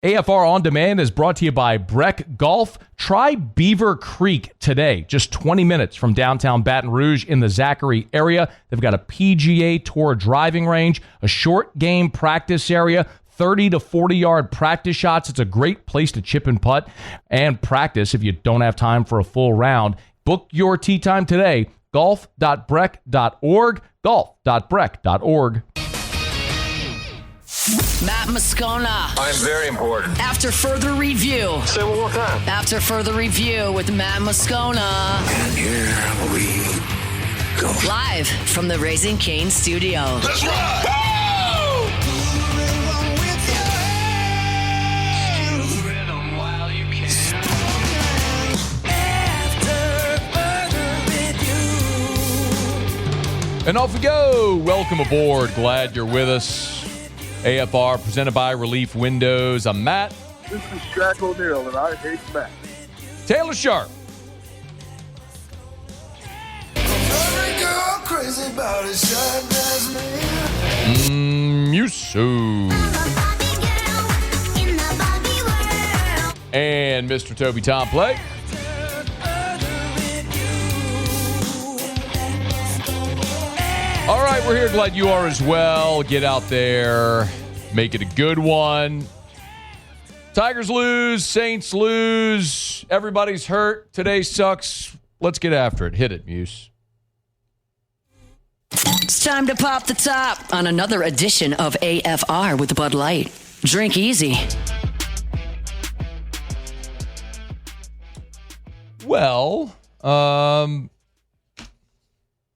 AFR On Demand is brought to you by Breck Golf. Try Beaver Creek today, just 20 minutes from downtown Baton Rouge in the Zachary area. They've got a PGA Tour driving range, a short game practice area, 30 to 40-yard practice shots. It's a great place to chip and putt and practice if you don't have time for a full round. Book your tee time today, golf.breck.org, golf.breck.org. Matt Moscona. I'm very important. After further review. Say it one more time. After further review with Matt Moscona. And here we go. Live from the Raising Cane studio. Let's rock! And off we go. Welcome aboard. Glad you're with us. AFR presented by Relief Windows. I'm Matt. This is Shaq O'Neal, and I hate Matt. Taylor Sharp. Musu. And Mr. Toby Tomplay. All right, we're here. Glad you are as well. Get out there. Make it a good one. Tigers lose. Saints lose. Everybody's hurt. Today sucks. Let's get after it. Hit it, Muse. It's time to pop the top on another edition of AFR with Bud Light. Drink easy. Well,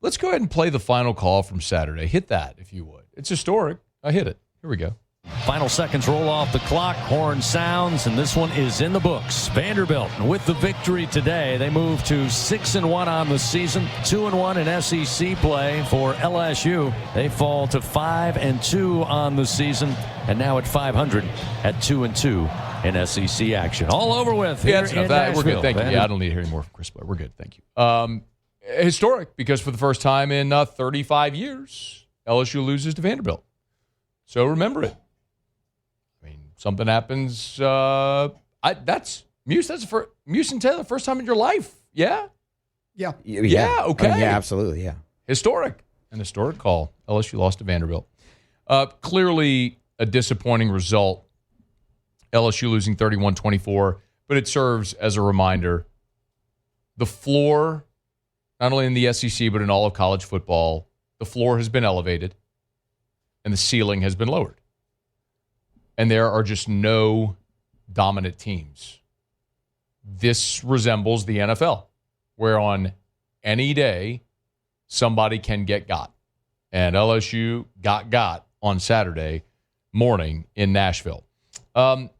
let's go ahead and play the final call from Saturday. Hit that, if you would. It's historic. I hit it. Here we go. Final seconds roll off the clock. Horn sounds, and this one is in the books. Vanderbilt, with the victory today, they move to 6-1 on the season, 2-1 in SEC play. For LSU, they fall to 5-2 on the season, and now at 500 at 2-2 in SEC action. All over with. Yeah, that's enough. We're good. Thank you. Yeah, I don't need to hear any more from Chris Blair. We're good. Thank you. Historic, because for the first time in 35 years, LSU loses to Vanderbilt. So remember it. I mean, something happens. That's Muse. That's for Muse and Taylor, first time in your life. Yeah. Yeah. Okay. Yeah, absolutely. Yeah. Historic. An historic call. LSU lost to Vanderbilt. Clearly a disappointing result. LSU losing 31-24, but it serves as a reminder. The floor, not only in the SEC, but in all of college football, the floor has been elevated and the ceiling has been lowered. And there are just no dominant teams. This resembles the NFL, where on any day, somebody can get got. And LSU got on Saturday morning in Nashville.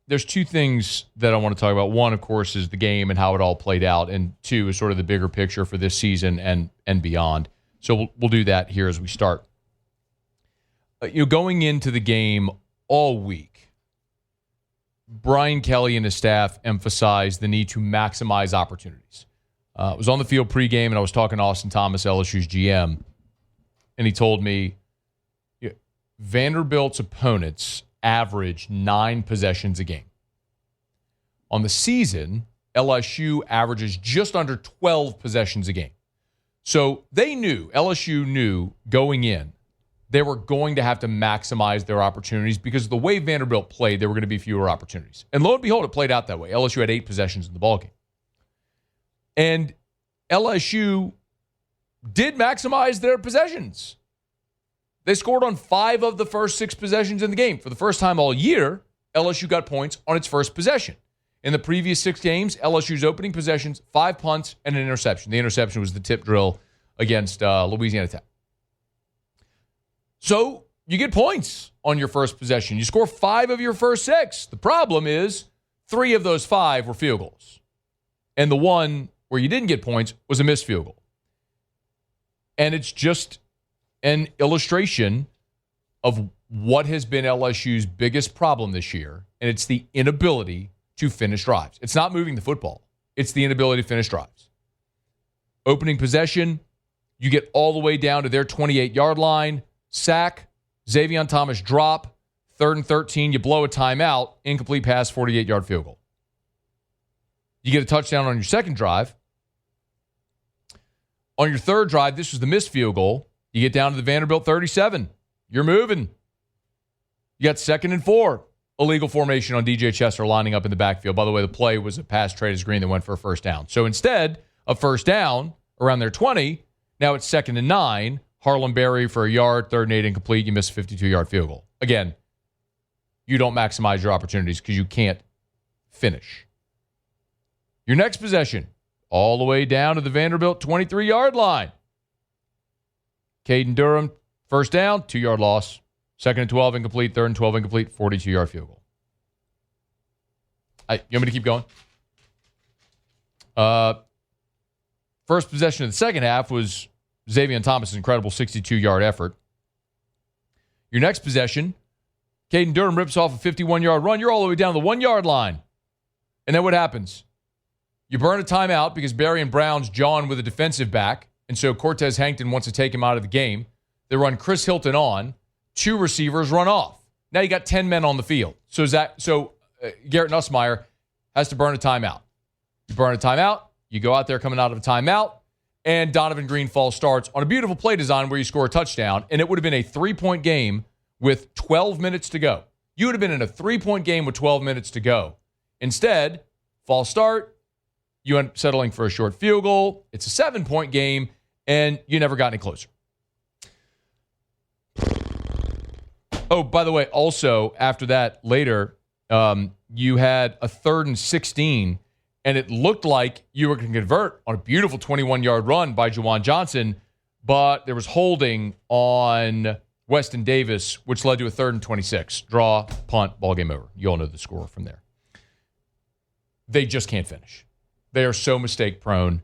There's two things that I want to talk about. One, of course, is the game and how it all played out. And two is sort of the bigger picture for this season and beyond. So we'll do that here as we start. Going into the game all week, Brian Kelly and his staff emphasized the need to maximize opportunities. I was on the field pregame, and I was talking to Austin Thomas, LSU's GM, and he told me Vanderbilt's opponents average 9 possessions a game. On the season, LSU averages just under 12 possessions a game. So LSU knew going in, they were going to have to maximize their opportunities because the way Vanderbilt played, there were going to be fewer opportunities. And lo and behold, it played out that way. LSU had 8 possessions in the ballgame. And LSU did maximize their possessions. They scored on 5 of the first 6 possessions in the game. For the first time all year, LSU got points on its first possession. In the previous 6 games, LSU's opening possessions, 5 punts and an interception. The interception was the tip drill against Louisiana Tech. So you get points on your first possession. You score 5 of your first 6. The problem is 3 of those 5 were field goals. And the one where you didn't get points was a missed field goal. And it's just an illustration of what has been LSU's biggest problem this year, and it's the inability to finish drives. It's not moving the football. It's the inability to finish drives. Opening possession, you get all the way down to their 28-yard line, sack, Xavier Thomas drop, 3rd and 13, you blow a timeout, incomplete pass, 48-yard field goal. You get a touchdown on your second drive. On your third drive, this was the missed field goal. You get down to the Vanderbilt 37. You're moving. You got 2nd and 4. Illegal formation on DJ Chester lining up in the backfield. By the way, the play was a pass Travis Green that went for a first down. So instead of first down around their 20, now it's 2nd and 9. Harlan Berry for a yard, 3rd and 8 incomplete. You miss a 52-yard field goal. Again, you don't maximize your opportunities because you can't finish. Your next possession, all the way down to the Vanderbilt 23-yard line. Caden Durham, first down, 2-yard loss. 2nd and 12 incomplete, 3rd and 12 incomplete, 42-yard field goal. You want me to keep going? First possession of the second half was Xavier Thomas' incredible 62-yard effort. Your next possession, Caden Durham rips off a 51-yard run. You're all the way down the 1-yard line. And then what happens? You burn a timeout because Barry and Brown's jawing with a defensive back, and so Cortez Hankton wants to take him out of the game. They run Chris Hilton on. 2 receivers run off. Now you got 10 men on the field. So Garrett Nussmeier has to burn a timeout. You burn a timeout. You go out there coming out of a timeout, and Donovan Green false starts on a beautiful play design where you score a touchdown, and it would have been a 3-point game with 12 minutes to go. You would have been in a 3-point game with 12 minutes to go. Instead, false start, you end up settling for a short field goal. It's a 7-point game, and you never got any closer. Oh, by the way, also, after that, later, you had a 3rd and 16, and it looked like you were going to convert on a beautiful 21-yard run by Juwan Johnson, but there was holding on Weston Davis, which led to a 3rd and 26. Draw, punt, ball game over. You all know the score from there. They just can't finish. They are so mistake-prone,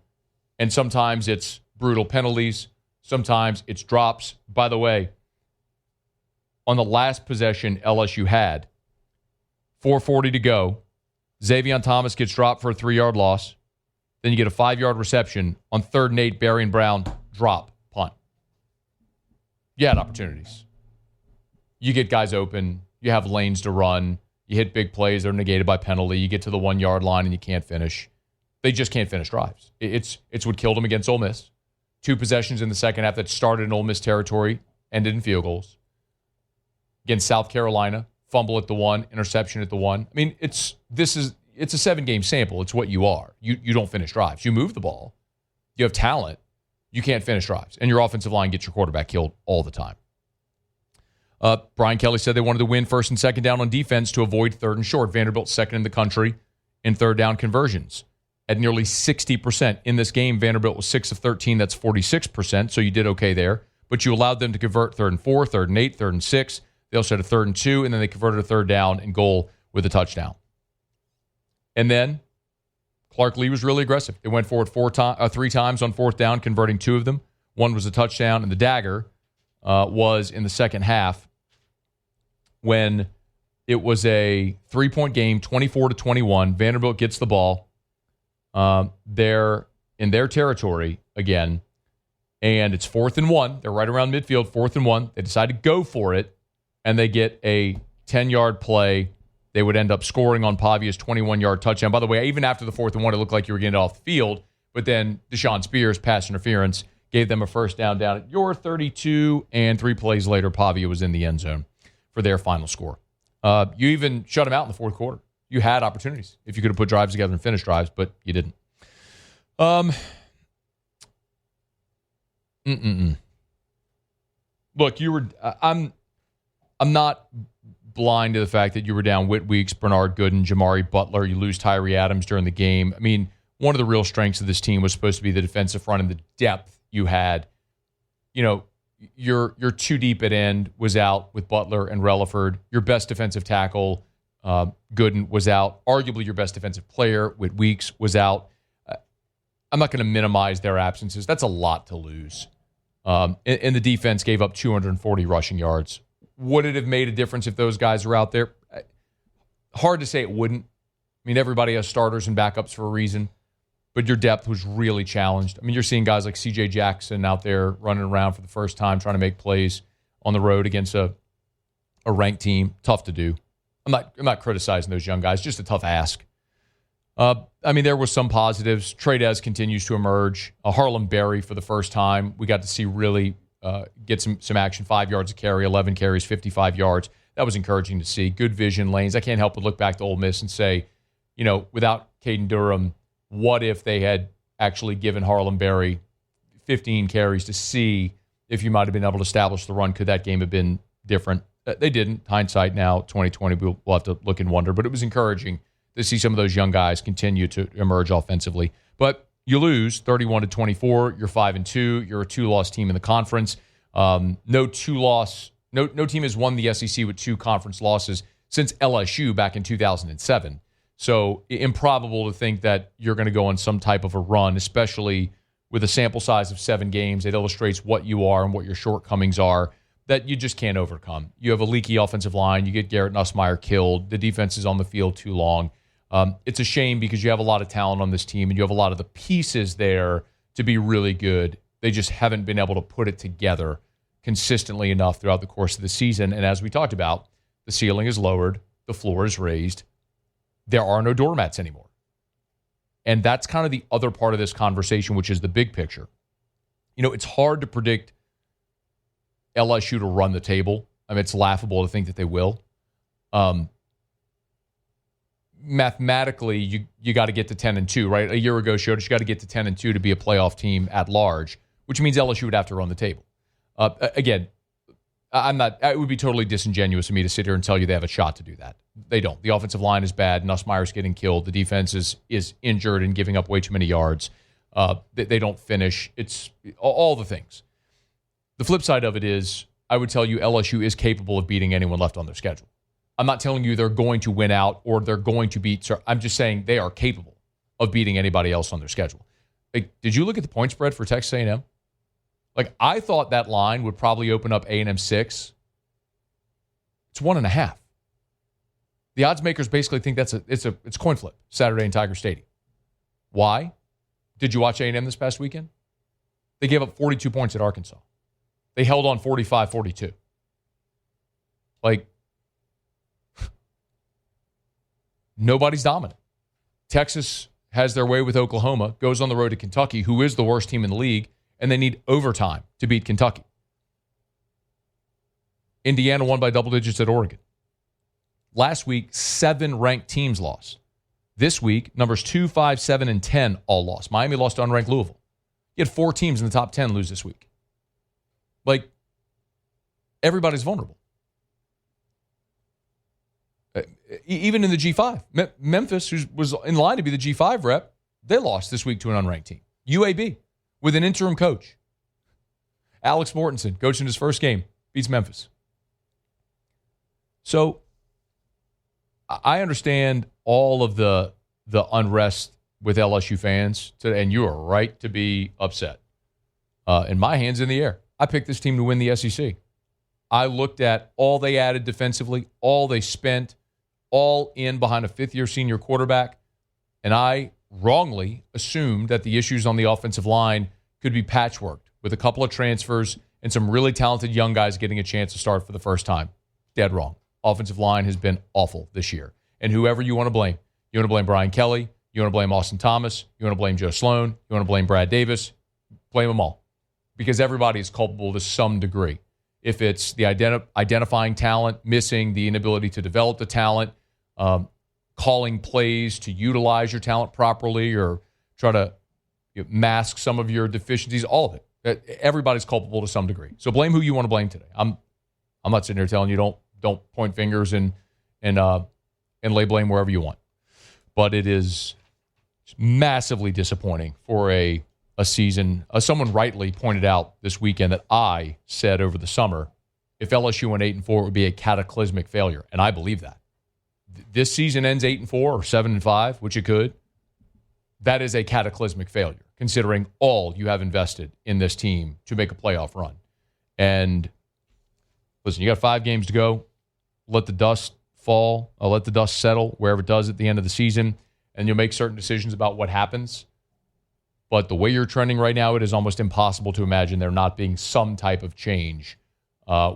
and sometimes it's brutal penalties. Sometimes it's drops. By the way, on the last possession LSU had, 4:40 to go, Xavier Thomas gets dropped for a 3-yard loss. Then you get a 5-yard reception. On 3rd and 8, Barry and Brown drop, punt. You had opportunities. You get guys open. You have lanes to run. You hit big plays. They're negated by penalty. You get to the 1-yard line and you can't finish. They just can't finish drives. It's what killed them against Ole Miss. 2 possessions in the second half that started in Ole Miss territory, ended in field goals. Against South Carolina, fumble at the 1, interception at the 1. I mean, it's a 7-game sample. It's what you are. You don't finish drives. You move the ball. You have talent. You can't finish drives. And your offensive line gets your quarterback killed all the time. Brian Kelly said they wanted to win 1st and 2nd down on defense to avoid 3rd and short. Vanderbilt 2nd in the country in 3rd down conversions at nearly 60%. In this game, Vanderbilt was 6 of 13. That's 46%, so you did okay there. But you allowed them to convert 3rd and 4, 3rd and 8, 3rd and 6. They also had a 3rd and 2, and then they converted a 3rd down and goal with a touchdown. And then Clark Lee was really aggressive. They went forward 3 times on 4th down, converting 2 of them. 1 was a touchdown, and the dagger was in the second half when it was a 3-point game, 24-21. Vanderbilt gets the ball. They're in their territory again, and it's 4th and 1. They're right around midfield, 4th and 1. They decide to go for it, and they get a 10-yard play. They would end up scoring on Pavia's 21-yard touchdown. By the way, even after the 4th and 1, it looked like you were getting it off the field, but then Deshaun Spears' pass interference gave them a first down at your 32, and 3 plays later, Pavia was in the end zone for their final score. You even shut them out in the 4th quarter. You had opportunities if you could have put drives together and finished drives, but you didn't. Look, you were. I'm not blind to the fact that you were down Whit Weeks, Bernard Gooden, Jamari Butler. You lose Tyree Adams during the game. I mean, one of the real strengths of this team was supposed to be the defensive front and the depth you had. You know, your 2 deep at end was out with Butler and Relaford. Your best defensive tackle, Gooden, was out. Arguably your best defensive player, Whit Weeks, was out. I'm not going to minimize their absences. That's a lot to lose. And the defense gave up 240 rushing yards. Would it have made a difference if those guys were out there? Hard to say it wouldn't. I mean, everybody has starters and backups for a reason, but your depth was really challenged. I mean, you're seeing guys like C.J. Jackson out there running around for the first time trying to make plays on the road against a a ranked team. Tough to do. I'm not criticizing those young guys. Just a tough ask. There was some positives. Trades continues to emerge. Harlem Berry for the first time. We got to see really get some action. 5 yards a carry, 11 carries, 55 yards. That was encouraging to see. Good vision lanes. I can't help but look back to Ole Miss and say, without Caden Durham, what if they had actually given Harlem Berry 15 carries to see if you might have been able to establish the run? Could that game have been different? They didn't. Hindsight now, 2020, we'll have to look and wonder. But it was encouraging to see some of those young guys continue to emerge offensively. But you lose 31-24. You're 5-2. You're a 2-loss team in the conference. No team has won the SEC with 2 conference losses since LSU back in 2007. So improbable to think that you're going to go on some type of a run, especially with a sample size of 7 games. It illustrates what you are and what your shortcomings are that you just can't overcome. You have a leaky offensive line. You get Garrett Nussmeier killed. The defense is on the field too long. It's a shame because you have a lot of talent on this team and you have a lot of the pieces there to be really good. They just haven't been able to put it together consistently enough throughout the course of the season. And as we talked about, the ceiling is lowered. The floor is raised. There are no doormats anymore. And that's kind of the other part of this conversation, which is the big picture. It's hard to predict LSU to run the table. It's laughable to think that they will. Mathematically, you got to get to 10-2, right? A year ago showed us you got to get to 10-2 to be a playoff team at large, which means LSU would have to run the table. Again, it would be totally disingenuous of me to sit here and tell you they have a shot to do that. They don't. The offensive line is bad. Nussmeier's getting killed. The defense is injured and giving up way too many yards. They don't finish. It's all the things. The flip side of it is, I would tell you LSU is capable of beating anyone left on their schedule. I'm not telling you they're going to win out or they're going to beat. I'm just saying they are capable of beating anybody else on their schedule. Did you look at the point spread for Texas A&M? I thought that line would probably open up A&M 6. It's 1.5. The odds makers basically think it's a coin flip Saturday in Tiger Stadium. Why? Did you watch A&M this past weekend? They gave up 42 points at Arkansas. They held on 45-42. Nobody's dominant. Texas has their way with Oklahoma, goes on the road to Kentucky, who is the worst team in the league, and they need overtime to beat Kentucky. Indiana won by double digits at Oregon. Last week, 7 ranked teams lost. This week, numbers 2, 5, 7, and 10 all lost. Miami lost to unranked Louisville. You had 4 teams in the top 10 lose this week. Everybody's vulnerable. Even in the G5. Memphis, who was in line to be the G5 rep, they lost this week to an unranked team. UAB, with an interim coach. Alex Mortensen, coaching his first game, beats Memphis. So, I understand all of the unrest with LSU fans, and you are right to be upset. And my hand's in the air. I picked this team to win the SEC. I looked at all they added defensively, all they spent, all in behind a fifth-year senior quarterback, and I wrongly assumed that the issues on the offensive line could be patchworked with a couple of transfers and some really talented young guys getting a chance to start for the first time. Dead wrong. Offensive line has been awful this year. And whoever you want to blame Brian Kelly, you want to blame Austin Thomas, you want to blame Joe Sloan, you want to blame Brad Davis, blame them all. Because everybody is culpable to some degree. If it's the identifying talent, missing the inability to develop the talent, calling plays to utilize your talent properly or try to mask some of your deficiencies, all of it. Everybody's culpable to some degree. So blame who you want to blame today. I'm not sitting here telling you don't point fingers and lay blame wherever you want. But it is massively disappointing for a season. Someone rightly pointed out this weekend that I said over the summer, if LSU went 8-4, it would be a cataclysmic failure. And I believe that. This season ends 8-4 or 7-5, which it could. That is a cataclysmic failure, considering all you have invested in this team to make a playoff run. And listen, you got 5 games to go. Let the dust fall. Let the dust settle wherever it does at the end of the season, and you'll make certain decisions about what happens. But the way you're trending right now, it is almost impossible to imagine there not being some type of change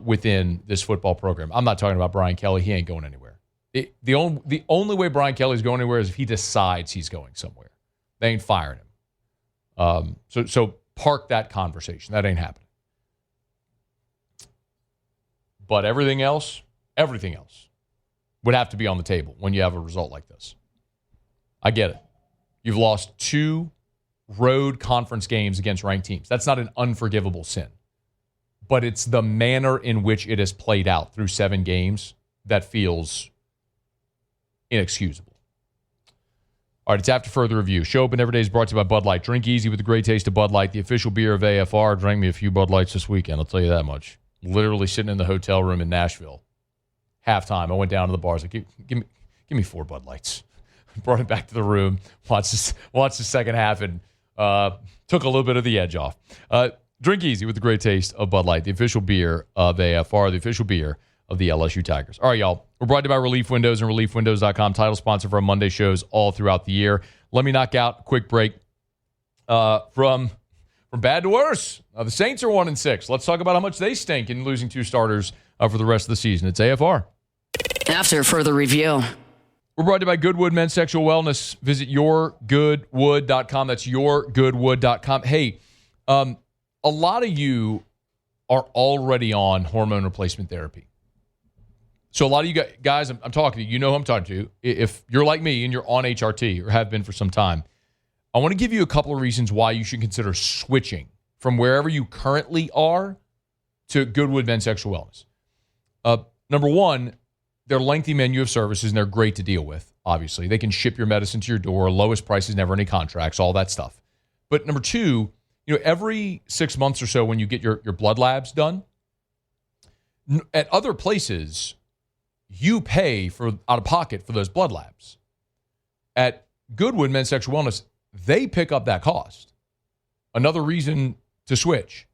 within this football program. I'm not talking about Brian Kelly. He ain't going anywhere. The only way Brian Kelly's going anywhere is if he decides he's going somewhere. They ain't firing him. So park that conversation. That ain't happening. But everything else would have to be on the table when you have a result like this. I get it. You've lost 2 road conference games against ranked teams. That's not an unforgivable sin. But it's the manner in which it has played out through 7 games that feels inexcusable. All right, it's after further review. Show Open Every Day is brought to you by Bud Light. Drink easy with the great taste of Bud Light, the official beer of AFR. Drank me a few Bud Lights this weekend, I'll tell you that much. Literally sitting in the hotel room in Nashville. Halftime, I went down to the bars. Like, give me 4 Bud Lights. Brought it back to the room. Watched the second half and took a little bit of the edge off. Drink easy with the great taste of Bud Light, the official beer of AFR, the official beer of the LSU Tigers. All right, y'all. We're brought to you by Relief Windows and ReliefWindows.com, title sponsor for our Monday shows all throughout the year. Let me knock out a quick break from bad to worse. The Saints are 1-6. Let's talk about how much they stink in losing 2 starters for the rest of the season. It's AFR. After further review. We're brought to you by Goodwood Men's Sexual Wellness. Visit yourgoodwood.com. That's yourgoodwood.com. Hey, a lot of you are already on hormone replacement therapy. So a lot of you guys, I'm talking to you. You know who I'm talking to. If you're like me and you're on HRT or have been for some time, I want to give you a couple of reasons why you should consider switching from wherever you currently are to Goodwood Men's Sexual Wellness. Number one, their lengthy menu of services, and they're great to deal with, obviously. They can ship your medicine to your door, lowest prices, never any contracts, all that stuff. But number two, every 6 months or so when you get your blood labs done, at other places, you pay for out of pocket for those blood labs. At Goodwood Men's Sexual Wellness, they pick up that cost. Another reason to switch.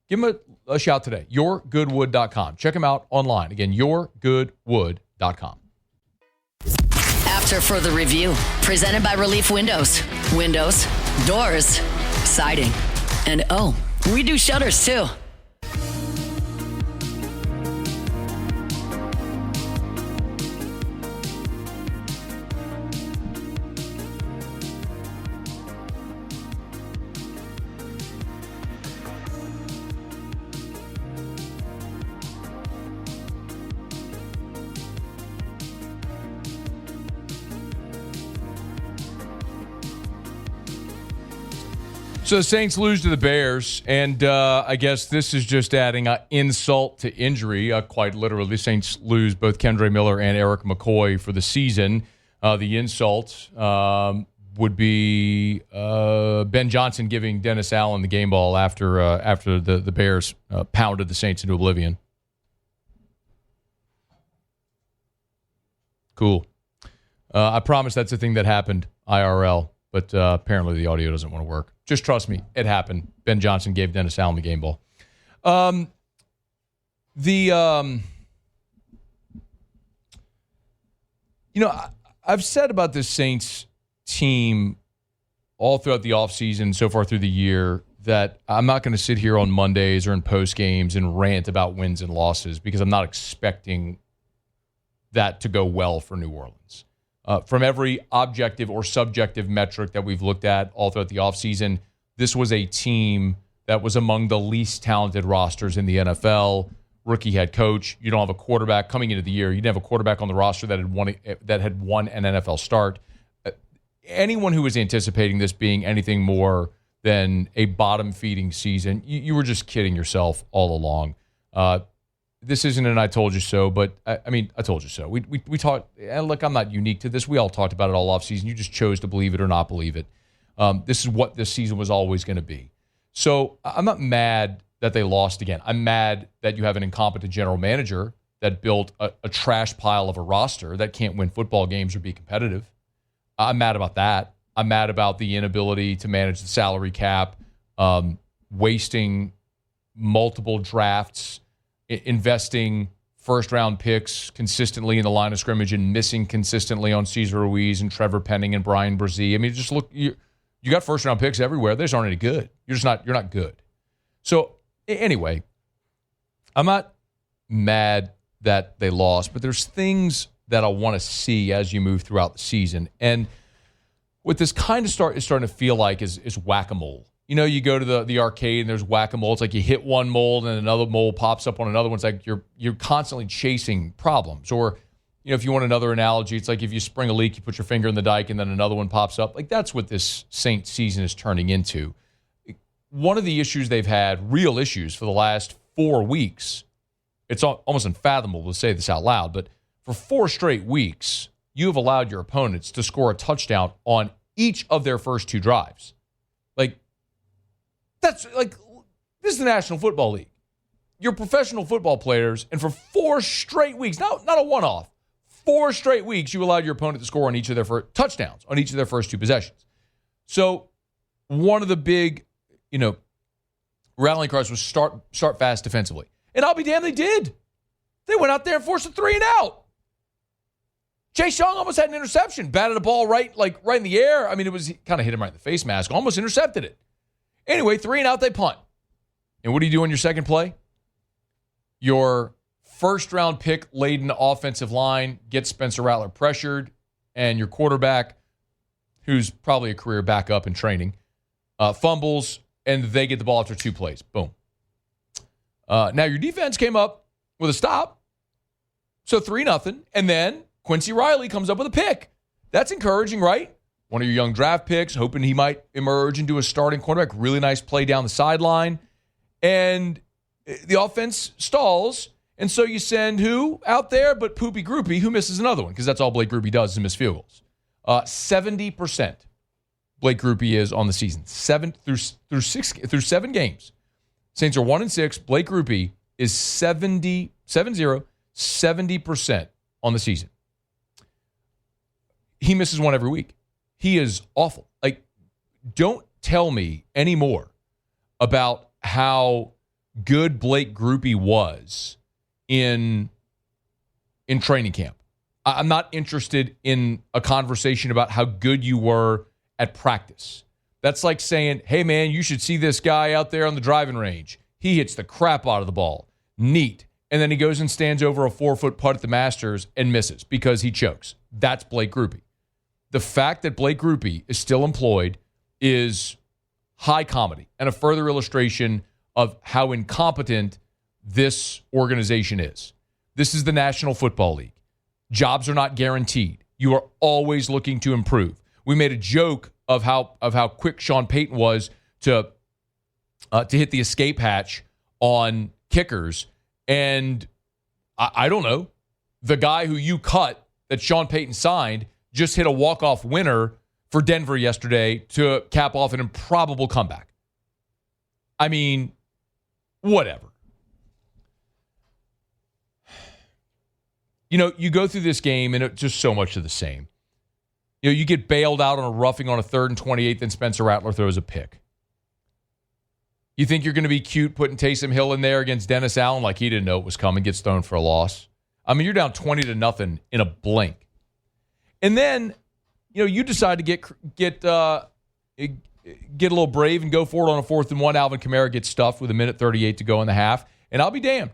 Give them a shout today. Yourgoodwood.com. Check them out online. Again, yourgoodwood.com. After further review, presented by Relief Windows. Windows, doors, siding, and we do shutters too. So the Saints lose to the Bears, and I guess this is just adding insult to injury. Quite literally, the Saints lose both Kendre Miller and Eric McCoy for the season. The insult would be Ben Johnson giving Dennis Allen the game ball after the Bears pounded the Saints into oblivion. Cool. I promise that's a thing that happened IRL, but apparently the audio doesn't want to work. Just trust me, it happened. Ben Johnson gave Dennis Allen the game ball. I've said about this Saints team all throughout the offseason, so far through the year, that I'm not going to sit here on Mondays or in post games and rant about wins and losses because I'm not expecting that to go well for New Orleans. From every objective or subjective metric that we've looked at all throughout the offseason, this was a team that was among the least talented rosters in the NFL. Rookie head coach. You don't have a quarterback coming into the year. You didn't have a quarterback on the roster that had won an NFL start. Anyone who was anticipating this being anything more than a bottom-feeding season, you were just kidding yourself all along. This isn't an I told you so, but I told you so. We talked, and look, I'm not unique to this. We all talked about it all offseason. You just chose to believe it or not believe it. This is what this season was always going to be. So I'm not mad that they lost again. I'm mad that you have an incompetent general manager that built a trash pile of a roster that can't win football games or be competitive. I'm mad about that. I'm mad about the inability to manage the salary cap, wasting multiple drafts, investing first-round picks consistently in the line of scrimmage and missing consistently on Cesar Ruiz and Trevor Penning and Brian Brzee. I mean, just look, you got first-round picks everywhere. They just aren't any good. You're not good. So anyway, I'm not mad that they lost, but there's things that I want to see as you move throughout the season. And what this kind of is starting to feel like is whack-a-mole. You know, you go to the arcade and there's whack-a-mole. It's like you hit one mole and another mole pops up on another one. It's like you're constantly chasing problems. Or, you know, if you want another analogy, it's like if you spring a leak, you put your finger in the dike and then another one pops up. Like that's what this Saints season is turning into. One of the issues they've had, real issues for the last 4 weeks, it's almost unfathomable to say this out loud, but for 4 straight weeks, you have allowed your opponents to score a touchdown on each of their first 2 drives. Like, that's like, this is the National Football League. You're professional football players, and for 4 straight weeks, not a one-off, 4 straight weeks, you allowed your opponent to score on each of their first touchdowns on each of their first 2 possessions. So, one of the big, rallying cries was start fast defensively. And I'll be damned, they did. They went out there and forced a 3 and out. Chase Young almost had an interception, batted a ball right in the air. I mean, he kind of hit him right in the face mask, almost intercepted it. Anyway, 3 and out, they punt. And what do you do on your second play? Your first-round pick-laden offensive line gets Spencer Rattler pressured, and your quarterback, who's probably a career backup in training, fumbles, and they get the ball after 2 plays. Boom. Now your defense came up with a stop, so 3-0, and then Quincy Riley comes up with a pick. That's encouraging, right? One of your young draft picks, hoping he might emerge into a starting quarterback. Really nice play down the sideline. And the offense stalls, and so you send who out there but Poopy Groupie, who misses another one, because that's all Blake Groupie does is miss field goals. 70% Blake Groupie is on the season. 7 games. Saints are 1-6. Blake Groupie is 70% on the season. He misses one every week. He is awful. Like, don't tell me anymore about how good Blake Groupie was in training camp. I'm not interested in a conversation about how good you were at practice. That's like saying, hey, man, you should see this guy out there on the driving range. He hits the crap out of the ball. Neat. And then he goes and stands over a 4-foot putt at the Masters and misses because he chokes. That's Blake Groupie. The fact that Blake Groupie is still employed is high comedy and a further illustration of how incompetent this organization is. This is the National Football League. Jobs are not guaranteed. You are always looking to improve. We made a joke of how quick Sean Payton was to hit the escape hatch on kickers, and I don't know, the guy who you cut that Sean Payton signed just hit a walk-off winner for Denver yesterday to cap off an improbable comeback. I mean, whatever. You go through this game, and it's just so much of the same. You get bailed out on a roughing on a 3rd and 28, and Spencer Rattler throws a pick. You think you're going to be cute putting Taysom Hill in there against Dennis Allen like he didn't know it was coming, gets thrown for a loss. I mean, you're down 20-0 in a blink. And then, you decide to get a little brave and go for it on a 4th and 1. Alvin Kamara gets stuffed with 1:38 to go in the half. And I'll be damned.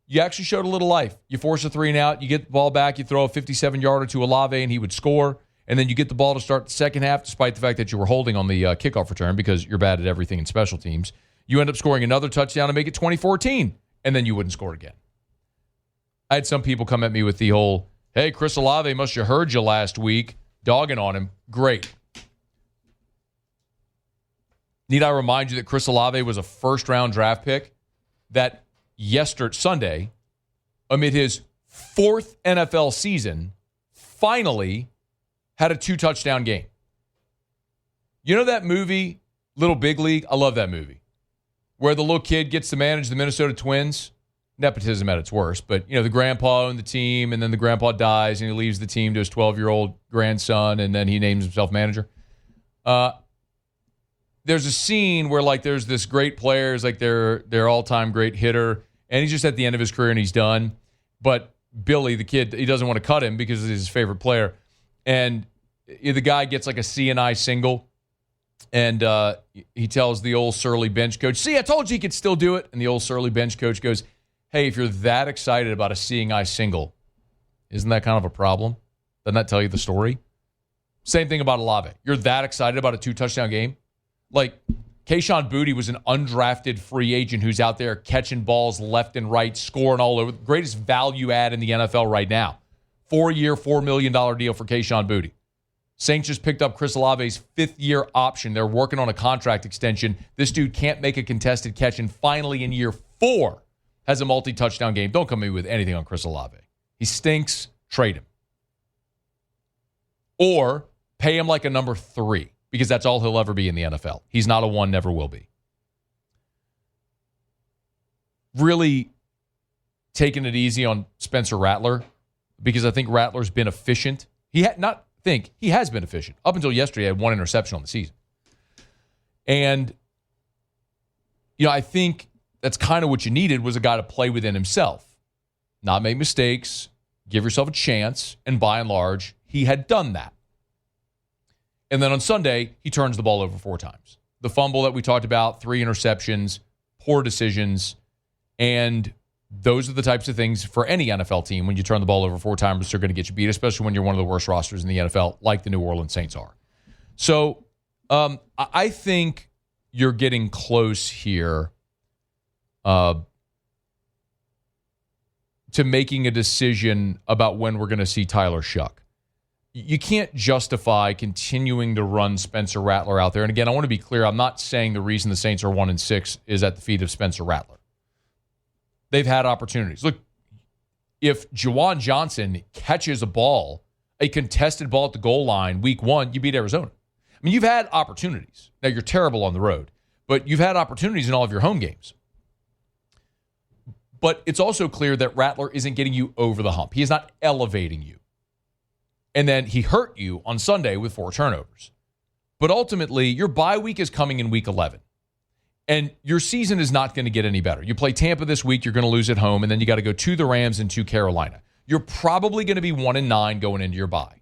You actually showed a little life. You force a 3 and out. You get the ball back. You throw a 57-yarder to Olave, and he would score. And then you get the ball to start the second half, despite the fact that you were holding on the kickoff return because you're bad at everything in special teams. You end up scoring another touchdown to make it 20-14, and then you wouldn't score again. I had some people come at me with the whole, hey, Chris Olave must have heard you last week, dogging on him. Great. Need I remind you that Chris Olave was a first-round draft pick that Sunday, amid his 4th NFL season, finally had a 2-touchdown game. You know that movie, Little Big League? I love that movie. Where the little kid gets to manage the Minnesota Twins. Nepotism at its worst. But, the grandpa owned the team, and then the grandpa dies, and he leaves the team to his 12-year-old grandson, and then he names himself manager. There's a scene where, there's this great player, is their all-time great hitter, and he's just at the end of his career, and he's done. But Billy, the kid, he doesn't want to cut him because he's his favorite player. And the guy gets a C&I single, and he tells the old surly bench coach, see, I told you he could still do it. And the old surly bench coach goes, Hey, if you're that excited about a seeing eye single, isn't that kind of a problem? Doesn't that tell you the story? Same thing about Olave. You're that excited about a 2-touchdown game? Like, Kayshon Boutte was an undrafted free agent who's out there catching balls left and right, scoring all over. Greatest value add in the NFL right now. 4-year, $4 million deal for Kayshon Boutte. Saints just picked up Chris Olave's 5th-year option. They're working on a contract extension. This dude can't make a contested catch, and finally in year 4 has a multi-touchdown game. Don't come in with anything on Chris Olave. He stinks. Trade him. Or pay him like a number 3, because that's all he'll ever be in the NFL. He's not a 1, never will be. Really taking it easy on Spencer Rattler, because I think Rattler's been efficient. He has been efficient. Up until yesterday, he had 1 interception on the season. And, I think that's kind of what you needed, was a guy to play within himself. Not make mistakes, give yourself a chance, and by and large, he had done that. And then on Sunday, he turns the ball over 4 times. The fumble that we talked about, 3 interceptions, poor decisions, and those are the types of things for any NFL team. When you turn the ball over 4 times, they're going to get you beat, especially when you're one of the worst rosters in the NFL, like the New Orleans Saints are. So I think you're getting close here to making a decision about when we're going to see Tyler Shuck. You can't justify continuing to run Spencer Rattler out there. And again, I want to be clear. I'm not saying the reason the Saints are 1-6 is at the feet of Spencer Rattler. They've had opportunities. Look, if Juwan Johnson catches a contested ball at the goal line week 1, you beat Arizona. I mean, you've had opportunities. Now, you're terrible on the road, but you've had opportunities in all of your home games. But it's also clear that Rattler isn't getting you over the hump. He is not elevating you. And then he hurt you on Sunday with 4 turnovers. But ultimately, your bye week is coming in week 11. And your season is not going to get any better. You play Tampa this week, you're going to lose at home, and then you got to go to the Rams and to Carolina. You're probably going to be 1-9 going into your bye.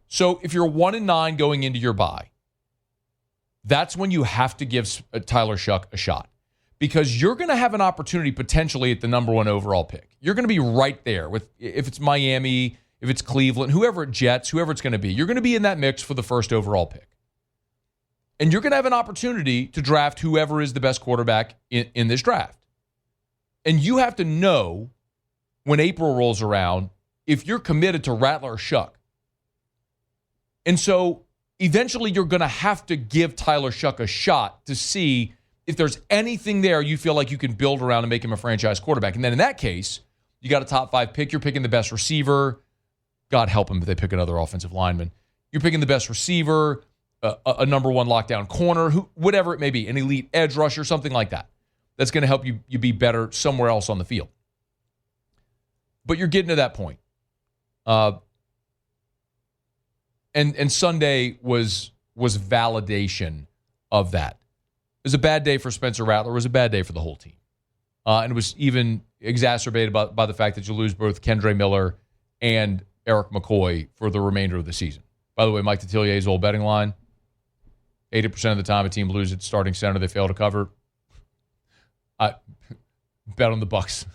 So if you're 1-9 going into your bye, that's when you have to give Tyler Shuck a shot. Because you're going to have an opportunity potentially at the number 1 overall pick. You're going to be right there with, if it's Miami, if it's Cleveland, whoever it Jets, whoever it's going to be. You're going to be in that mix for the first overall pick. And you're going to have an opportunity to draft whoever is the best quarterback in this draft. And you have to know when April rolls around if you're committed to Rattler or Shuck. And so eventually you're going to have to give Tyler Shuck a shot to see if there's anything there you feel like you can build around and make him a franchise quarterback. And then in that case, you got a top 5 pick. You're picking the best receiver. God help them if they pick another offensive lineman. You're picking the best receiver, a number 1 lockdown corner, whatever it may be, an elite edge rusher, something like that. That's going to help you be better somewhere else on the field. But you're getting to that point. And Sunday was validation of that. It was a bad day for Spencer Rattler. It was a bad day for the whole team. And it was even exacerbated by the fact that you lose both Kendre Miller and Eric McCoy for the remainder of the season. By the way, Mike Detilier's old betting line, 80% of the time a team loses its starting center, they fail to cover. I bet on the Bucs.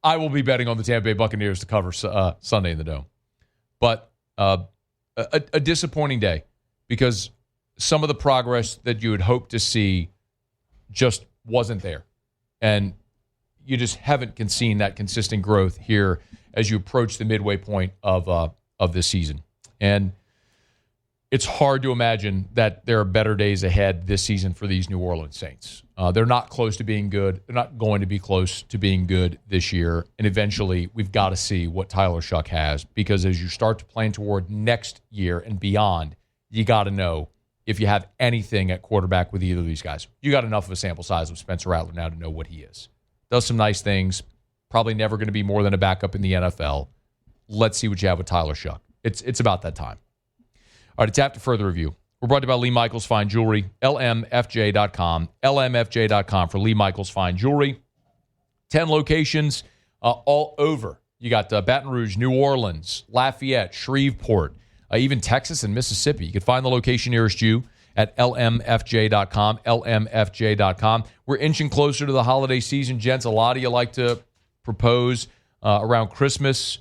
I will be betting on the Tampa Bay Buccaneers to cover Sunday in the Dome. But a disappointing day because some of the progress that you had hoped to see just wasn't there. And you just haven't seen that consistent growth here as you approach the midway point of this season. And it's hard to imagine that there are better days ahead this season for these New Orleans Saints. They're not close to being good. They're not going to be close to being good this year. And eventually, we've got to see what Tyler Shuck has, because as you start to plan toward next year and beyond, you got to know if you have anything at quarterback with either of these guys. You got enough of a sample size of Spencer Rattler now to know what he is. Does some nice things. Probably never going to be more than a backup in the NFL. Let's see what you have with Tyler Shuck. It's about that time. All right, it's after further review. We're brought to you by Lee Michaels Fine Jewelry, lmfj.com, lmfj.com for Lee Michaels Fine Jewelry. 10 locations all over. You got Baton Rouge, New Orleans, Lafayette, Shreveport, even Texas and Mississippi. You can find the location nearest you at lmfj.com, lmfj.com. We're inching closer to the holiday season, gents. A lot of you like to propose around Christmas,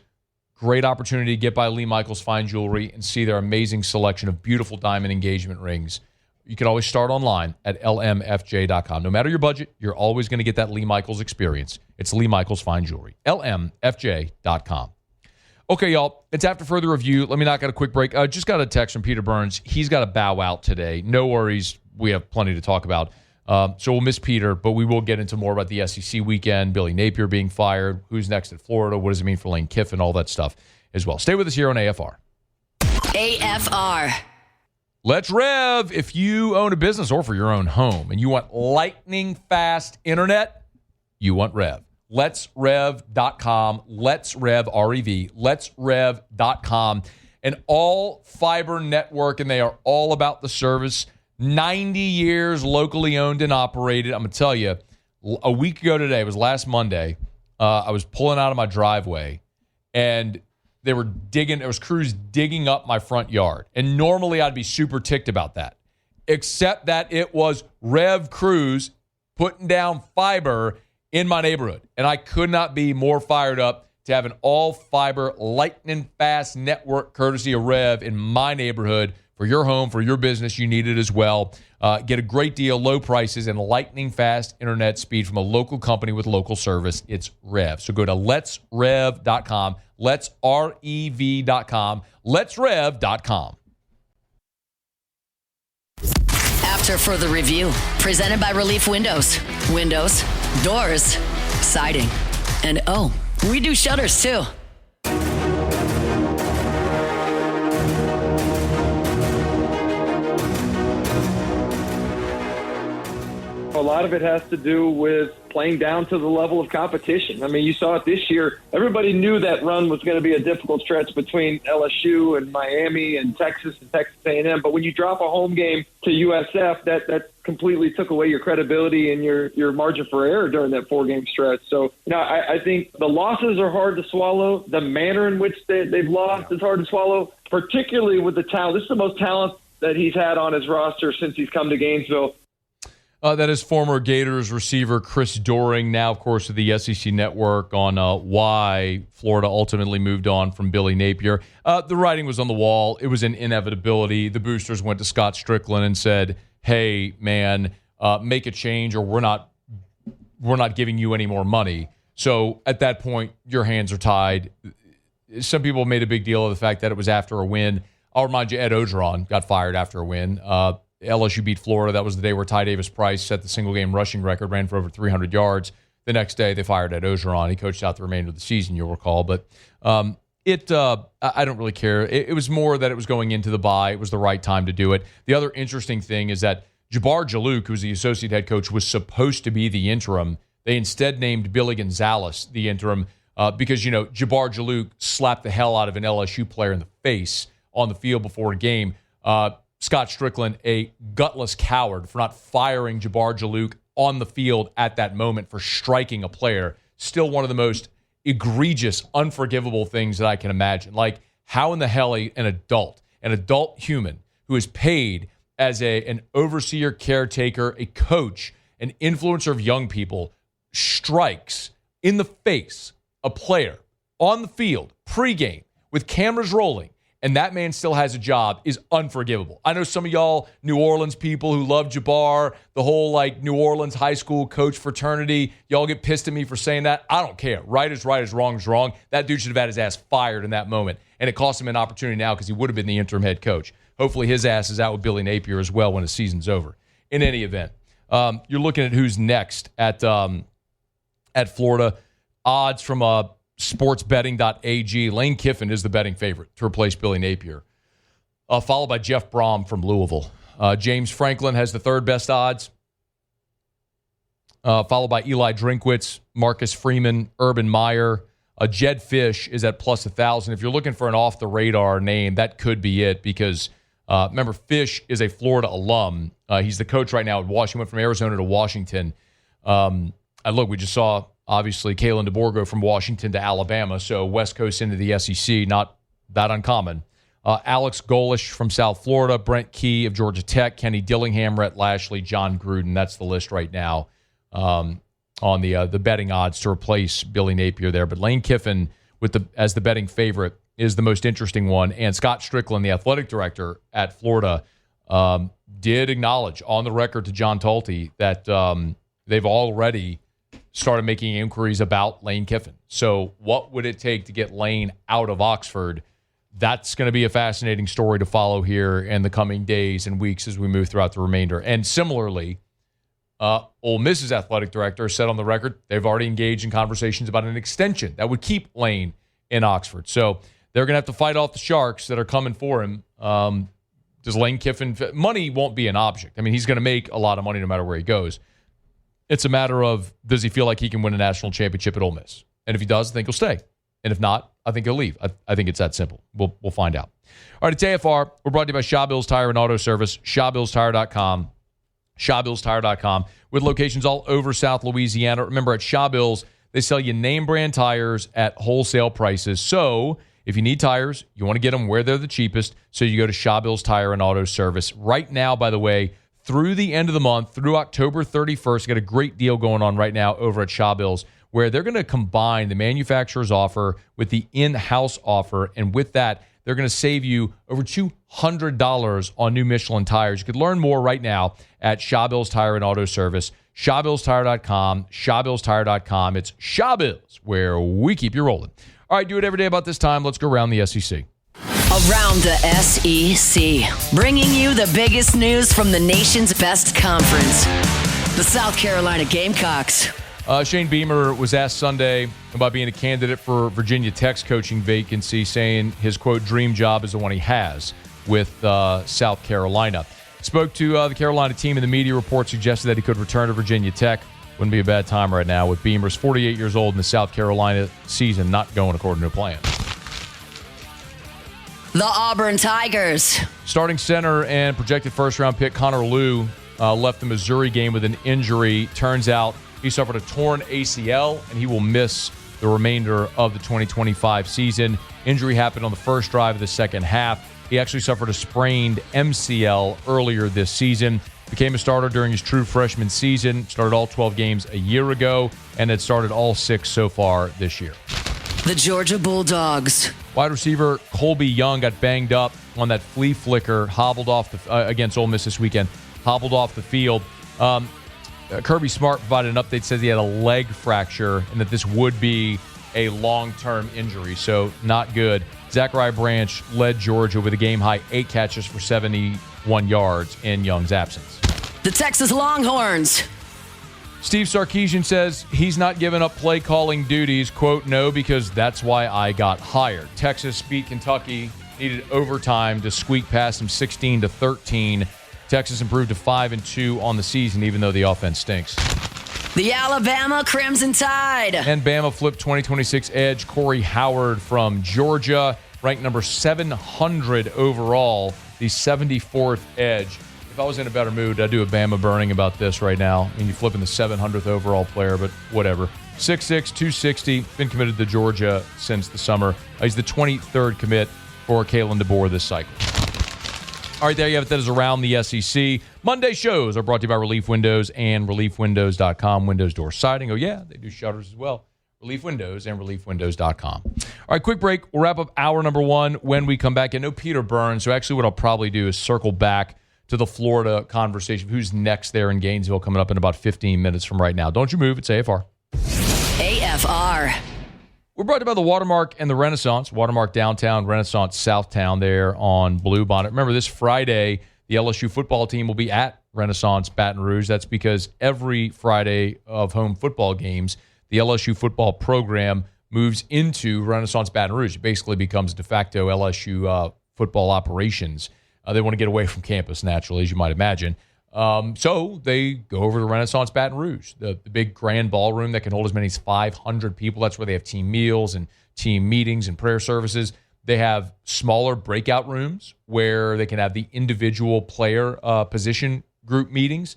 great opportunity to get by Lee Michaels Fine Jewelry and see their amazing selection of beautiful diamond engagement rings. You can always start online at lmfj.com. No matter your budget, you're always going to get that Lee Michaels experience. It's Lee Michaels Fine Jewelry, lmfj.com. Okay, y'all, it's after further review. Let me knock out a quick break. Just got a text from Peter Burns. He's got to bow out today. No worries. We have plenty to talk about. So we'll miss Peter, but we will get into more about the SEC weekend, Billy Napier being fired, who's next at Florida, what does it mean for Lane Kiffin, all that stuff as well. Stay with us here on AFR. AFR. Let's rev. If you own a business or for your own home and you want lightning fast internet, you want Rev. Let'sRev.com. Let's Rev, R-E-V. Let'sRev.com. An all-fiber network, and they are all about the service. 90 years locally owned and operated. I'm going to tell you, a week ago today, it was last Monday, I was pulling out of my driveway, and there was crews digging up my front yard. And normally I'd be super ticked about that, except that it was Rev crews putting down fiber in my neighborhood. And I could not be more fired up to have an all-fiber, lightning-fast network courtesy of Rev in my neighborhood for your home, for your business. You need it as well. Get a great deal, low prices, and lightning-fast internet speed from a local company with local service. It's Rev. So go to letsrev.com, letsrev.com, letsrev.com. After further review, presented by Relief Windows. Windows, doors, siding, and oh, we do shutters too. A lot of it has to do with playing down to the level of competition. I mean, you saw it this year. Everybody knew that run was going to be a difficult stretch between LSU and Miami and Texas A&M. But when you drop a home game to USF, that completely took away your credibility and your margin for error during that 4-game stretch. So, I think the losses are hard to swallow. The manner in which they've lost is hard to swallow, particularly with the talent. This is the most talent that he's had on his roster since he's come to Gainesville. That is former Gators receiver Chris Doering, now, of course, of the SEC Network, on why Florida ultimately moved on from Billy Napier. The writing was on the wall. It was an inevitability. The boosters went to Scott Strickland and said, hey, man, make a change or we're not giving you any more money. So at that point, your hands are tied. Some people made a big deal of the fact that it was after a win. I'll remind you, Ed Ogeron got fired after a win. LSU beat Florida. That was the day where Ty Davis-Price set the single-game rushing record, ran for over 300 yards. The next day, they fired Ed Ogeron. He coached out the remainder of the season, you'll recall. But I don't really care. It was more that it was going into the bye. It was the right time to do it. The other interesting thing is that Jabbar Jalouk, who's the associate head coach, was supposed to be the interim. They instead named Billy Gonzalez the interim because, Jabbar Jalouk slapped the hell out of an LSU player in the face on the field before a game. Scott Strickland, a gutless coward for not firing Jabbar Jalouk on the field at that moment for striking a player. Still one of the most egregious, unforgivable things that I can imagine. Like, how in the hell an adult human who is paid as an overseer, caretaker, a coach, an influencer of young people, strikes in the face a player on the field, pregame, with cameras rolling, and that man still has a job, is unforgivable. I know some of y'all New Orleans people who love Jabbar, the whole New Orleans high school coach fraternity, y'all get pissed at me for saying that. I don't care. Right is right, wrong is wrong. That dude should have had his ass fired in that moment, and it cost him an opportunity now because he would have been the interim head coach. Hopefully his ass is out with Billy Napier as well when his season's over. In any event, you're looking at who's next at Florida. Odds from sportsbetting.ag. Lane Kiffin is the betting favorite to replace Billy Napier, followed by Jeff Brom from Louisville. James Franklin has the third best odds, followed by Eli Drinkwitz, Marcus Freeman, Urban Meyer. Jed Fish is at plus 1,000. If you're looking for an off-the-radar name, that could be it because, remember, Fish is a Florida alum. He's the coach right now at Washington, went from Arizona to Washington. We just saw, obviously, Kalen DeBorgo from Washington to Alabama, so West Coast into the SEC, not that uncommon. Alex Golish from South Florida, Brent Key of Georgia Tech, Kenny Dillingham, Rhett Lashley, John Gruden. That's the list right now. on the betting odds to replace Billy Napier there. But Lane Kiffin as the betting favorite is the most interesting one. And Scott Strickland, the athletic director at Florida, did acknowledge on the record to John Talty that they've already started making inquiries about Lane Kiffin. So what would it take to get Lane out of Oxford? That's going to be a fascinating story to follow here in the coming days and weeks as we move throughout the remainder. And similarly, Ole Miss's athletic director said on the record they've already engaged in conversations about an extension that would keep Lane in Oxford. So they're going to have to fight off the Sharks that are coming for him. Does Lane Kiffin – money won't be an object. I mean, he's going to make a lot of money no matter where he goes. It's a matter of, does he feel like he can win a national championship at Ole Miss? And if he does, I think he'll stay. And if not, I think he'll leave. I think it's that simple. We'll find out. All right, it's AFR. We're brought to you by Shaw Bills Tire and Auto Service, ShawBillsTire.com. ShawBillsTire.com with locations all over South Louisiana. Remember, at Shaw Bills, they sell you name brand tires at wholesale prices. So if you need tires, you want to get them where they're the cheapest, so you go to Shaw Bills Tire and Auto Service. Right now, by the way, through the end of the month, through October 31st, got a great deal going on right now over at Shaw Bills, where they're going to combine the manufacturer's offer with the in-house offer. And with that, they're going to save you over $200 on new Michelin tires. You could learn more right now at Shaw Bills Tire and Auto Service, ShawBillsTire.com, ShawBillsTire.com. It's Shaw Bills, where we keep you rolling. All right, do it every day about this time. Let's go around the SEC. Around the SEC, bringing you the biggest news from the nation's best conference, the South Carolina Gamecocks. Shane Beamer was asked Sunday about being a candidate for Virginia Tech's coaching vacancy, saying his, quote, dream job is the one he has with South Carolina. Spoke to the Carolina team, and the media report suggested that he could return to Virginia Tech. Wouldn't be a bad time right now with Beamer's 48 years old and the South Carolina season not going according to plan. The Auburn Tigers. Starting center and projected first-round pick Connor Lew left the Missouri game with an injury. Turns out he suffered a torn ACL, and he will miss the remainder of the 2025 season. Injury happened on the first drive of the second half. He actually suffered a sprained MCL earlier this season. Became a starter during his true freshman season. Started all 12 games a year ago, and had started all 6 so far this year. The Georgia Bulldogs. Wide receiver Colby Young got banged up on that flea flicker, hobbled off against Ole Miss this weekend, hobbled off the field. Kirby Smart provided an update, says he had a leg fracture and that this would be a long-term injury, so not good. Zachariah Branch led Georgia with a game-high 8 catches for 71 yards in Young's absence. The Texas Longhorns. Steve Sarkisian says he's not giving up play-calling duties. Quote, no, because that's why I got hired. Texas beat Kentucky, needed overtime to squeak past them 16-13. Texas improved to 5-2 on the season, even though the offense stinks. The Alabama Crimson Tide. And Bama flipped 2026 edge Corey Howard from Georgia, ranked number 700 overall, the 74th edge. If I was in a better mood, I'd do a Bama burning about this right now. I mean, you're flipping the 700th overall player, but whatever. 6'6", 260, been committed to Georgia since the summer. He's the 23rd commit for Kalen DeBoer this cycle. All right, there you have it. That is Around the SEC. Monday shows are brought to you by Relief Windows and ReliefWindows.com. Windows door siding. Oh, yeah, they do shutters as well. Relief Windows and ReliefWindows.com. All right, quick break. We'll wrap up hour number 1 when we come back. I know Peter Burns, so actually what I'll probably do is circle back to the Florida conversation. Who's next there in Gainesville coming up in about 15 minutes from right now. Don't you move. It's AFR. AFR. We're brought to you by the Watermark and the Renaissance. Watermark downtown, Renaissance Southtown there on Blue Bonnet. Remember, this Friday, the LSU football team will be at Renaissance Baton Rouge. That's because every Friday of home football games, the LSU football program moves into Renaissance Baton Rouge. It basically becomes de facto LSU football operations. They want to get away from campus, naturally, as you might imagine. So they go over to Renaissance Baton Rouge, the big grand ballroom that can hold as many as 500 people. That's where they have team meals and team meetings and prayer services. They have smaller breakout rooms where they can have the individual player position group meetings.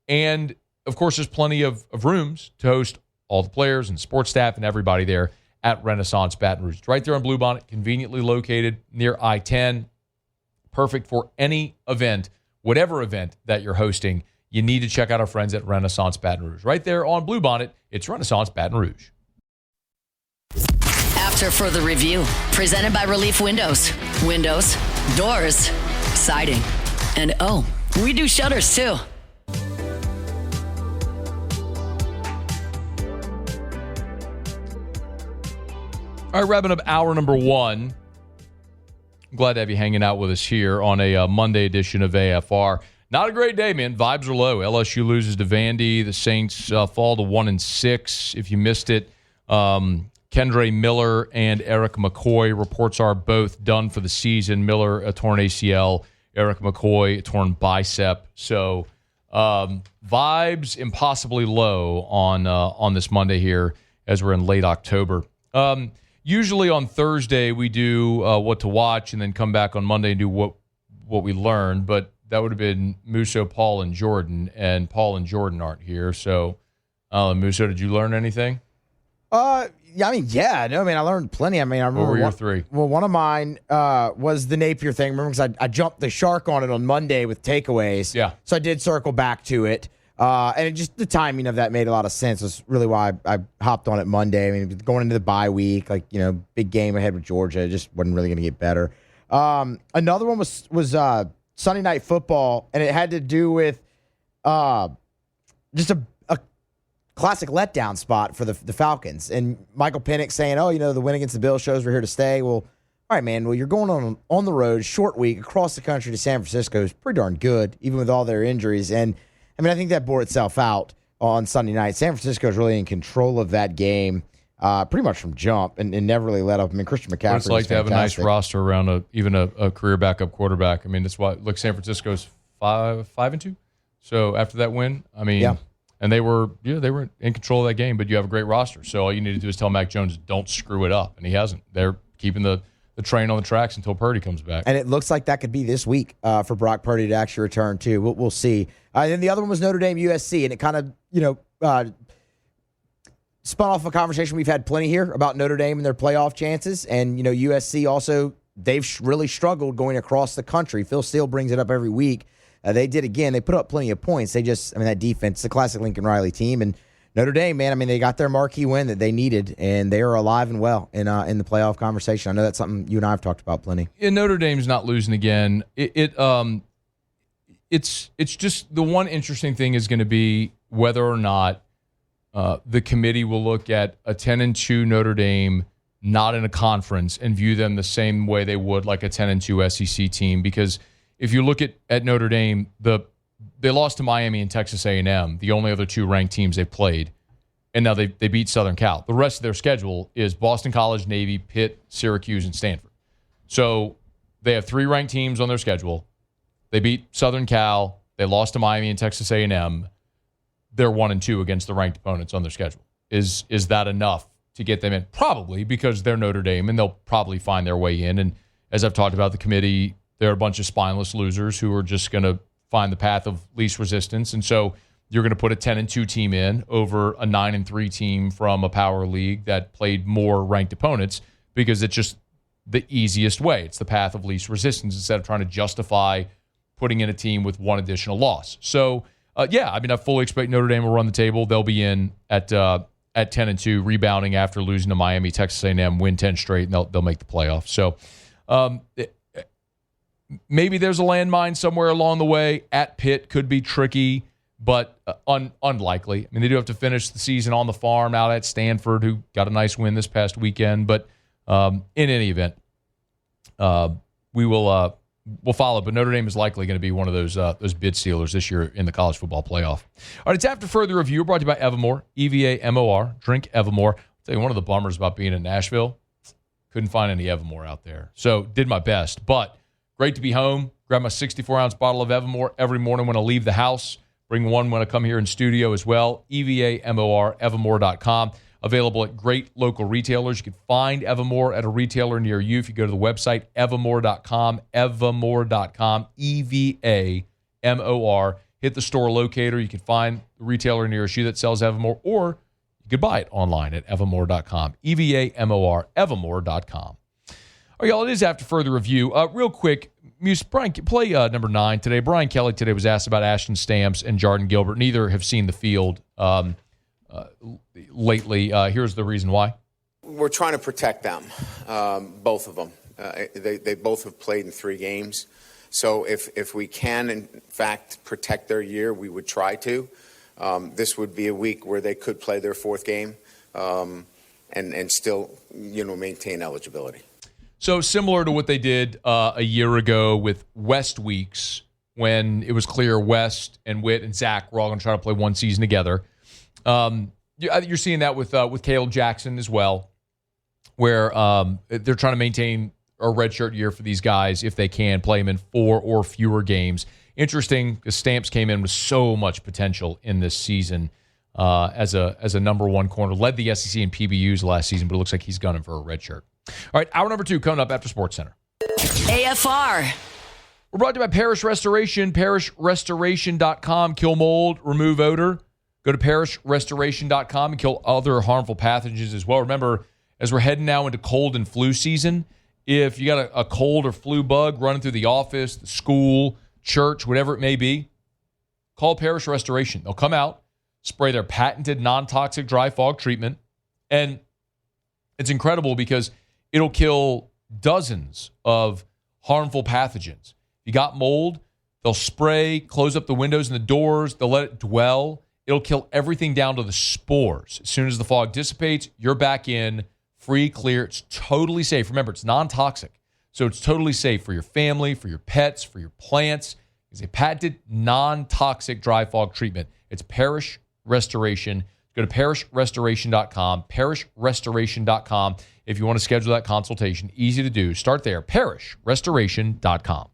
And, of course, there's plenty of rooms to host all the players and sports staff and everybody there at Renaissance Baton Rouge. It's right there on Blue Bonnet, conveniently located near I-10. Perfect for any event, whatever event that you're hosting. you need to check out our friends at Renaissance Baton Rouge. Right there on Bluebonnet, it's Renaissance Baton Rouge. After further review, presented by Relief Windows. Windows, doors, siding. And oh, we do shutters too. All right, wrapping up hour number 1. I'm glad to have you hanging out with us here on a Monday edition of AFR. Not a great day, man. Vibes are low. LSU loses to Vandy. The Saints fall to 1-6. If you missed it, Kendre Miller and Eric McCoy, reports are both done for the season. Miller, a torn ACL. Eric McCoy, a torn bicep. So vibes impossibly low on this Monday here as we're in late October. Usually on Thursday we do what to watch and then come back on Monday and do what we learned. But that would have been Musso, Paul, and Jordan. And Paul and Jordan aren't here. So, Musso, did you learn anything? I learned plenty. I remember what were your 3? Well, one of mine was the Napier thing. Remember, because I jumped the shark on it on Monday with takeaways. Yeah. So I did circle back to it. And the timing of that made a lot of sense. That's really why I hopped on it Monday. I mean, going into the bye week, big game ahead with Georgia, it just wasn't really going to get better. Another one was Sunday Night Football, and it had to do with just a classic letdown spot for the Falcons. And Michael Penix saying, the win against the Bills shows we're here to stay. Well, all right, man. Well, you're going on the road, short week, across the country to San Francisco. Is pretty darn good, even with all their injuries. And, I think that bore itself out on Sunday night. San Francisco is really in control of that game pretty mumuch from jump and never really let up. Christian McCaffrey. It's like to have a nice roster around even a career backup quarterback. That's why, look, San Francisco's 5-2. So after that win, yeah. And they were in control of that game, but you have a great roster. So all you need to do is tell Mac Jones, don't screw it up. And he hasn't. They're keeping the train on the tracks until Purdy comes back. And it looks like that could be this week for Brock Purdy to actually return, too. We'll see. And then the other one was Notre Dame USC, and it kind of, spun off a conversation we've had plenty here about Notre Dame and their playoff chances. And, USC also, they've really struggled going across the country. Phil Steele brings it up every week. They did again. They put up plenty of points. They just, that defense, the classic Lincoln Riley team. And Notre Dame, man, they got their marquee win that they needed, and they are alive and well in the playoff conversation. I know that's something you and I have talked about plenty. And Notre Dame's not losing again. It's just the one interesting thing is going to be whether or not the committee will look at a 10-2 Notre Dame not in a conference and view them the same way they would like a 10-2 SEC team. Because if you look at Notre Dame, they lost to Miami and Texas A&M, the only other 2 ranked teams they played, and now they beat Southern Cal. The rest of their schedule is Boston College, Navy, Pitt, Syracuse, and Stanford. So they have 3 ranked teams on their schedule. They beat Southern Cal. They lost to Miami and Texas A&M. They're 1-2 against the ranked opponents on their schedule. Is that enough to get them in? Probably, because they're Notre Dame, and they'll probably find their way in. And as I've talked about, the committee, they're a bunch of spineless losers who are just going to find the path of least resistance. And so you're going to put a 10-2 team in over a 9-3 team from a power league that played more ranked opponents because it's just the easiest way. It's the path of least resistance instead of trying to justify putting in a team with one additional loss. So, I fully expect Notre Dame will run the table. They'll be in at 10-2, rebounding after losing to Miami, Texas A&M, win 10 straight, and they'll make the playoffs. So maybe there's a landmine somewhere along the way. At Pitt could be tricky, but unlikely. They do have to finish the season on the farm out at Stanford, who got a nice win this past weekend. But in any event, we'll follow. But Notre Dame is likely going to be one of those bid stealers this year in the college football playoff. All right, it's After Further Review, brought to you by Evamore, EVAMOR. Drink Evamore. I'll tell you, one of the bummers about being in Nashville, couldn't find any Evamore out there. So did my best, but great to be home. Grab my 64-ounce bottle of Evamore every morning when I leave the house. Bring one when I come here in studio as well. EVAMOR, Evamore.com. Available at great local retailers. You can find Evamore at a retailer near you if you go to the website, evamore.com, evamore.com, EVAMOR. Hit the store locator. You can find the retailer near you that sells Evamore, or you could buy it online at evamore.com, EVAMOR, evamore.com. All right, y'all, it is After Further Review. Real quick, Muse, Brian, play number 9 today. Brian Kelly today was asked about Ashton Stamps and Jordan Gilbert. Neither have seen the field lately. Here's the reason why. We're trying to protect them, both of them. They both have played in 3 games. So if we can, in fact, protect their year, we would try to. This would be a week where they could play their 4th game and still, maintain eligibility. So similar to what they did a year ago with West weeks, when it was clear West and Witt and Zach were all going to try to play one season together. You're seeing that with Caleb Jackson as well, where they're trying to maintain a redshirt year for these guys if they can play them in 4 or fewer games. Interesting, because Stamps came in with so much potential in this season as a number 1 corner. Led the SEC in PBUs last season, but it looks like he's gunning for a redshirt. All right, hour number 2 coming up after SportsCenter. AFR. We're brought to you by Parish Restoration, parishrestoration.com. Kill mold, remove odor. Go to parishrestoration.com and kill other harmful pathogens as well. Remember, as we're heading now into cold and flu season, if you got a cold or flu bug running through the office, the school, church, whatever it may be, call Parish Restoration. They'll come out, spray their patented non-toxic dry fog treatment, and it's incredible because it'll kill dozens of harmful pathogens. If you got mold, they'll spray, close up the windows and the doors, they'll let it dwell. It'll kill everything down to the spores. As soon as the fog dissipates, you're back in, free, clear. It's totally safe. Remember, it's non-toxic, so it's totally safe for your family, for your pets, for your plants. It's a patented non-toxic dry fog treatment. It's Parish Restoration. Go to parishrestoration.com, parishrestoration.com if you want to schedule that consultation. Easy to do. Start there, parishrestoration.com.